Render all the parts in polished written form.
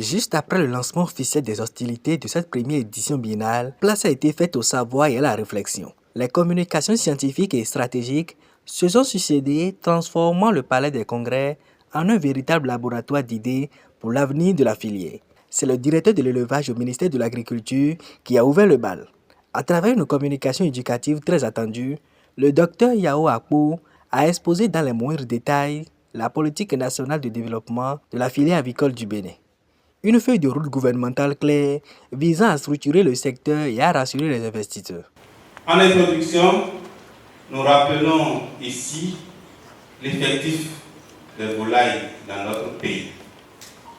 Juste après le lancement officiel des hostilités de cette première édition biennale, place a été faite au savoir et à la réflexion. Les communications scientifiques et stratégiques se sont succédé, transformant le palais des congrès en un véritable laboratoire d'idées pour l'avenir de la filière. C'est le directeur de l'élevage au ministère de l'Agriculture qui a ouvert le bal. À travers une communication éducative très attendue, le docteur Yao Akpo a exposé dans les moindres détails la politique nationale de développement de la filière avicole du Bénin. Une feuille de route gouvernementale claire visant à structurer le secteur et à rassurer les investisseurs. En introduction, nous rappelons ici l'effectif de volailles dans notre pays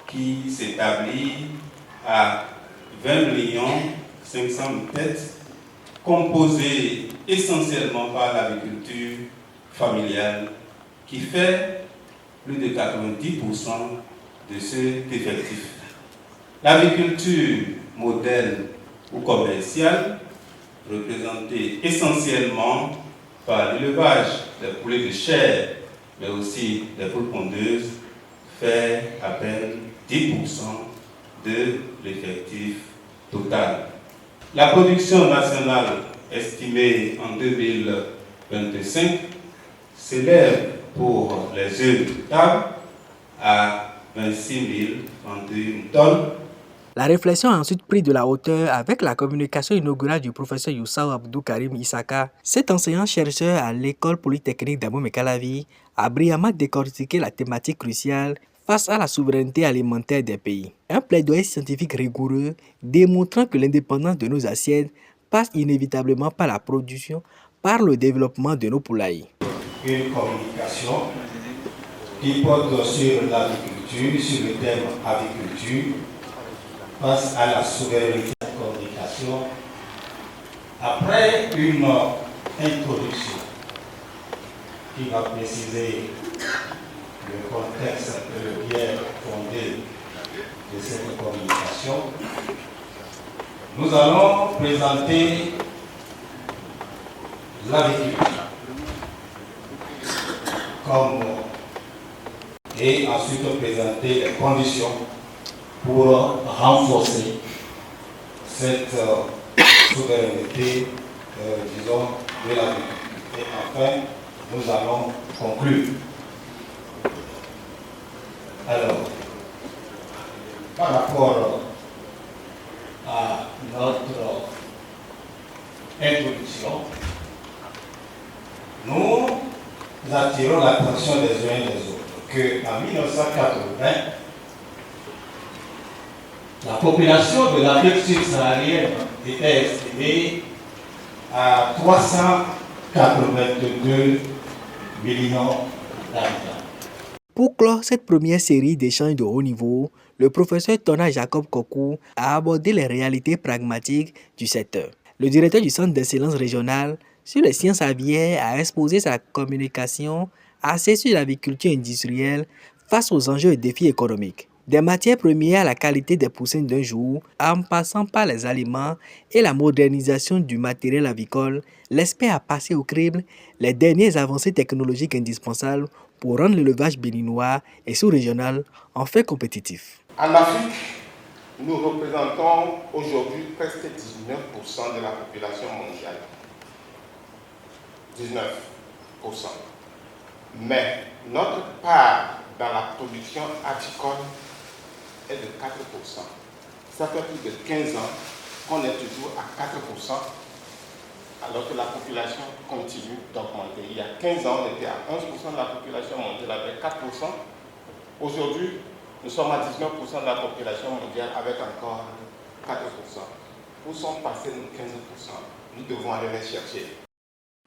qui s'établit à 20 500 000 têtes, composées essentiellement par l'agriculture familiale qui fait plus de 90% de cet effectif. L'agriculture moderne ou commerciale, représentée essentiellement par l'élevage des poulets de chair, mais aussi des poules pondeuses, fait à peine 10% de l'effectif total. La production nationale estimée en 2025 s'élève pour les œufs de table à 26 031 tonnes. La réflexion a ensuite pris de la hauteur avec la communication inaugurale du professeur Youssao Abdou Karim Issaka. Cet enseignant-chercheur à l'école polytechnique d'Abomey-Calavi a brillamment décortiqué la thématique cruciale face à la souveraineté alimentaire des pays. Un plaidoyer scientifique rigoureux démontrant que l'indépendance de nos assiettes passe inévitablement par la production, par le développement de nos poulaillers. Une communication qui porte sur l'agriculture, sur le thème agriculture, face à la souveraineté de la communication, après une introduction qui va préciser le contexte et le bien fondé de cette communication, nous allons présenter l'agriculture et ensuite présenter les conditions pour renforcer cette souveraineté, disons, de l'agriculture. Et enfin, nous allons conclure. Alors, par rapport à notre introduction, nous attirons l'attention des uns et des autres qu'en 1980, la population de l'Afrique subsaharienne était estimée à 382 millions d'habitants. Pour clore cette première série d'échanges de haut niveau, le professeur Tona Jacob Kokou a abordé les réalités pragmatiques du secteur. Le directeur du Centre d'excellence régional sur les sciences aviaires a exposé sa communication axée sur l'aviculture industrielle face aux enjeux et défis économiques. Des matières premières à la qualité des poussins d'un jour, en passant par les aliments et la modernisation du matériel avicole, l'expert a passé au crible les dernières avancées technologiques indispensables pour rendre l'élevage béninois et sous-régional enfin compétitif. En Afrique, nous représentons aujourd'hui presque 19% de la population mondiale. 19%. Mais notre part dans la production avicole est de 4%. Ça fait plus de 15 ans qu'on est toujours à 4%, alors que la population continue d'augmenter. Il y a 15 ans, on était à 11% de la population mondiale avec 4%. Aujourd'hui, nous sommes à 19% de la population mondiale avec encore 4%. Où sont passés nos 15%? Nous devons aller les chercher.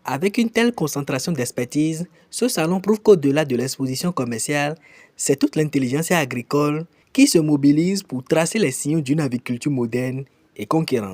Avec une telle concentration d'expertise, ce salon prouve qu'au-delà de l'exposition commerciale, c'est toute l'intelligence agricole qui se mobilise pour tracer les sillons d'une agriculture moderne et conquérante.